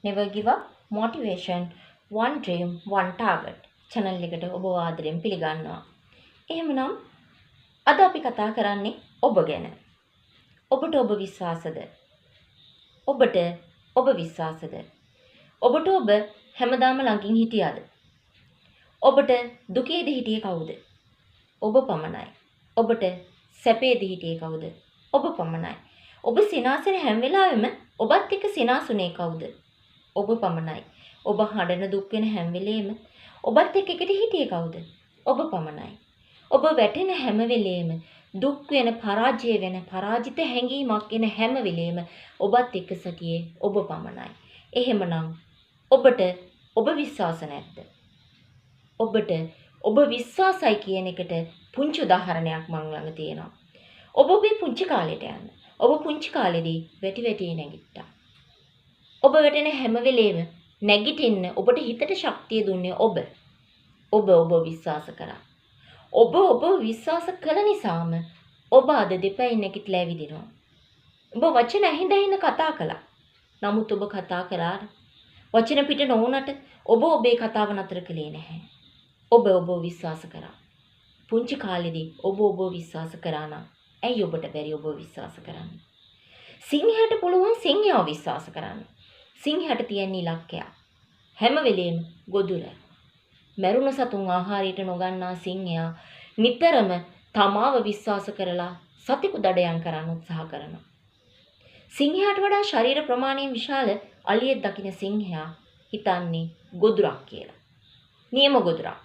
Never give up. Motivation. One dream, one target. channel එකට ඔබ ආදරෙන් පිළිගන්නවා. එහෙමනම් අද අපි කතා කරන්නේ ඔබ ගැන. ඔබට ඔබ විශ්වාසද? ඔබට ඔබ විශ්වාසද? ඔබට ඔබ හැමදාම ළඟින් හිටියද? ඔබට දුකේදී හිටියේ කවුද? ඔබ පමණයි. ඔබට සැපේදී හිටියේ කවුද? ඔබ පමණයි. ඔබ සිනාසෙන හැම වෙලාවෙම ඔබත් එක්ක සිනාසුනේ කවුද? ඔබ පමණයි. ඔබ හඬන දුක් වෙන හැම වෙලේම ඔබත් එක්ක එකට හිටියේ කවුද? ඔබ පමණයි. ඔබ වැටෙන හැම වෙලේම දුක් වෙන පරාජය වෙන පරාජිත හැඟීමක් එන හැම වෙලේම ඔබත් එක්ක සිටියේ ඔබ පමණයි. එහෙමනම් ඔබට ඔබ විශ්වාස නැද්ද? ඔබට ඔබ විශ්වාසයි කියන එකට පුංචි උදාහරණයක් මම ළඟ තියෙනවා. ඔබේ පුංචි කාලේට යන්න. ඔබ පුංචි කාලේදී වැටි වැටි නැගිට්ටා. ඔබ වැටෙන හැම වෙලේම නැගිටින්න ඔබට හිතට ශක්තිය දුන්නේ ඔබ. ඔබ විශ්වාස කරා. ඔබ විශ්වාස කළ නිසාම ඔබ අද දෙපැයි නැගිටලා ඇවිදිනවා. ඔබ වචන ඇහිඳ කතා කළා. නමුත් ඔබ කතා කරාට වචන පිට නොවුනට ඔබ ඔබේ කතාව නතර කළේ නැහැ. ඔබ විශ්වාස කරා. පුංචි කාලේදී ඔබ විශ්වාස කරා නම් ඇයි ඔබට බැරි ඔබ විශ්වාස කරන්න? සිංහයාට පුළුවන් සිංහයාව විශ්වාස කරන්න. සිංහයාට තියෙන ඉලක්කය හැම වෙලේම ගොදුර. මරුණ සතුන් ආහාරයට නොගන්නා සිංහයා නිතරම තමාව විශ්වාස කරලා සතෙකු දඩයම් කරන්න උත්සාහ කරනවා. සිංහයාට වඩා ශරීර ප්‍රමාණයෙන් විශාල අලියෙක් දකින සිංහයා හිතන්නේ ගොදුරක් කියලා. නියම ගොදුරක්.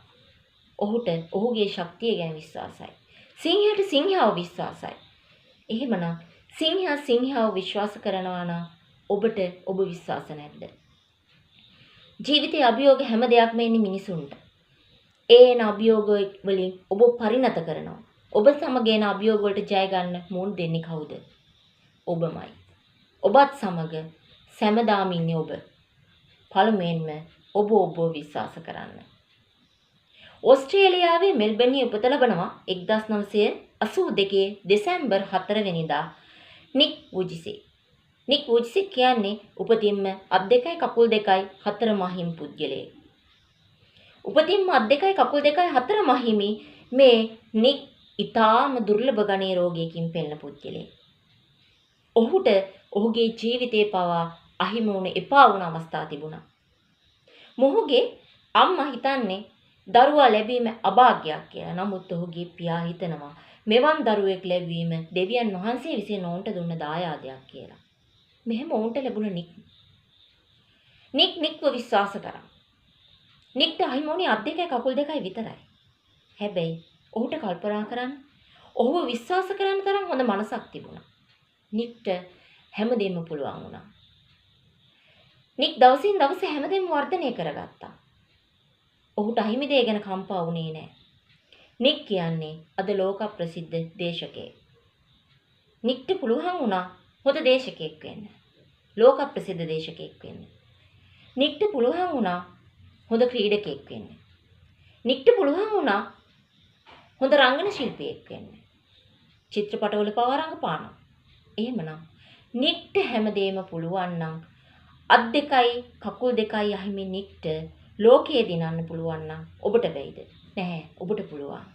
ඔහුට ඔහුගේ ශක්තිය ගැන විශ්වාසයි. සිංහයාට සිංහයාව විශ්වාසයි. එහෙමනම් සිංහයාව විශ්වාස කරනවා නම් ඔබට ඔබ විශ්වාස නැද්ද? ජීවිතයේ අභියෝග හැම දෙයක්ම එන්නේ මිනිසුන්ට. ඒන අභියෝග වලින් ඔබ පරිණත කරනවා. ඔබ සමග එන අභියෝග වලට ජය ගන්න මුහුණ දෙන්නේ කවුද? ඔබමයි. ඔබත් සමග සෑමදාම ඉන්නේ ඔබ. පළමුවෙන්ම ඔබ විශ්වාස කරන්න. ඕස්ට්‍රේලියාවේ මෙල්බර්න් උපත ලබනවා 1982 දෙසැම්බර් 4 වෙනිදා නික් වුජිසි. නික් වුජිසි කියන්නේ උපතින්ම අත් දෙකයි කකුල් දෙකයි හතර මහිම් පුද්ගලයෙක්. උපතින්ම අත් දෙකයි කකුල් දෙකයි හතර මහිමි මේ නික් ඊටාම දුර්ලභ ගණයේ රෝගයකින් පෙළෙන පුද්ගලයෙක්. ඔහුට ඔහුගේ ජීවිතේ පවා අහිමි වුණ එපා වුණ අවස්ථා තිබුණා. මොහුගේ අම්මා හිතන්නේ දරුවා ලැබීම අභාග්‍යයක් කියලා. නමුත් ඔහුගේ පියා හිතනවා මෙවන් දරුවෙක් ලැබීම දෙවියන් වහන්සේ විසින් ඔවුන්ට දුන්න දායාදයක් කියලා. මෙහෙම ඔවුන්ට ලැබුණ නික්ව විශ්වාස කරා. නික්ට අහිමි වුණේ අත් දෙකයි කකුල් දෙකයි විතරයි. හැබැයි ඔහුට කල්පනා කරන්න ඔහුව විශ්වාස කරන්න තරම් හොඳ මනසක් තිබුණා. නික්ට හැමදේම පුළුවන් වුණා. නික් දවසින් දවස හැමදේම වර්ධනය කරගත්තා. ඔහුට අහිමි දේ ගැන කම්පා වුණේ නැහැ. නික් කියන්නේ අද ලෝක ප්‍රසිද්ධ දේශකයෙක්. නික්ට පුළුවන් වුණා හොඳ දේශකයෙක් වෙන්න. ලෝක ප්‍රසිද්ධ දේශකයෙක් වෙන්න. නික්ට පුළුවන් වුණා හොඳ ක්‍රීඩකයෙක් වෙන්න. නික්ට පුළුවන් වුණා හොඳ රංගන ශිල්පියෙක් වෙන්න. චිත්‍රපටවල පවා රඟපානවා. එහෙමනම් නික්ට හැමදේම පුළුවන් නම් අත් දෙකයි කකුල් දෙකයි අහිමි නික්ට ලෝකයේ දිනන්න පුළුවන් නම් ඔබට බැයිද? නැහැ, ඔබට පුළුවන්.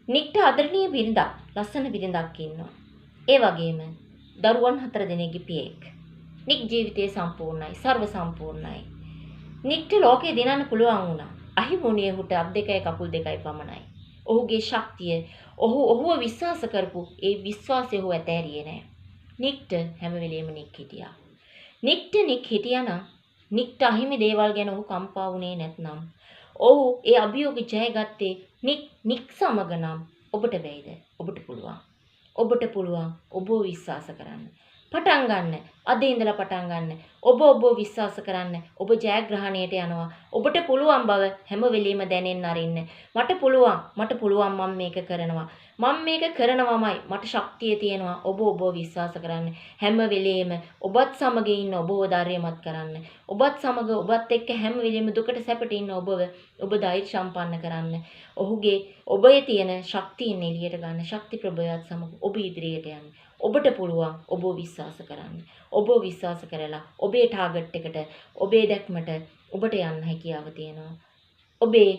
නික්ට ආදරණීය බිරිඳක්, ලස්සන බිරිඳක් ඉන්නවා. ඒ වගේම දරුවන් 4 දෙනෙක්ගේ පියෙක්. නික් ජීවිතේ සම්පූර්ණයි, සර්ව සම්පූර්ණයි. නික්ට ලෝකයේ දිනන්න පුළුවන් වුණා. අහිමුණිය ඔහුට අත් දෙකයි කකුල් දෙකයි පමණයි. ඔහුගේ ශක්තිය, ඔහුව විශ්වාස කරපු ඒ විශ්වාසය ඔහු ඇතෑරියේ නැහැ. නික්ට හැම වෙලෙම නික් හිටියා. නික් හිටියා නම් නික්ට අහිමි දේවල් ගැන ඔහු කම්පා වුණේ නැත්නම් ඔහු ඒ අභියෝග ජයගත්තේ නික් සමග නම් ඔබට බැයිද? ඔබට පුළුවන්. ඔබට පුළුවන් ඔබ විශ්වාස කරන්න. පටන් ගන්න. අද ඉඳලා පටන් ගන්න. ඔබ විශ්වාස කරන්න. ඔබ ජයග්‍රහණයට යනවා. ඔබට පුළුවන් බව හැම වෙලෙම දැනෙන්න අරින්න. මට පුළුවන් මම මේක කරනවා. මම මේක කරනවාමයි. මට ශක්තිය තියෙනවා. ඔබ විශ්වාස කරන්න. හැම වෙලෙම ඔබත් සමග ඉන්න ඔබව ධෛර්යමත් කරන්න. ඔබත් සමග ඔබත් එක්ක හැම වෙලෙම දුකට සැපට ඉන්න ඔබ ධෛර්ය සම්පන්න කරන්න. ඔබේ තියෙන ශක්තියින් එළියට ගන්න. ශක්ති ප්‍රභයත් සමග ඔබ ඉදිරියට යන්න. ඔබට පුළුවන් ඔබ විශ්වාස කරන්න. ඔබ විශ්වාස කරලා ඔබේ ටාගට් එකට ඔබේ දැක්මට ඔබට යන්න හැකියාව තියෙනවා. ඔබේ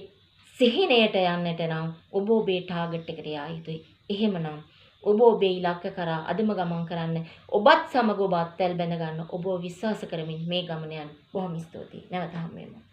සිහිනයට යන්නට නම් ඔබ ඔබේ ටාගට් එකට යා යුතුයි. එහෙමනම් ඔබ ඔබේ ඉලක්ක කරා අදම ගමන් කරන්න. ඔබත් සමග ඔබ අත්වැල් බැඳ ගන්න. ඔබ විශ්වාස කරමින් මේ ගමන යන්න. බොහොම ස්තුතියි. නැවත හමු වෙමු.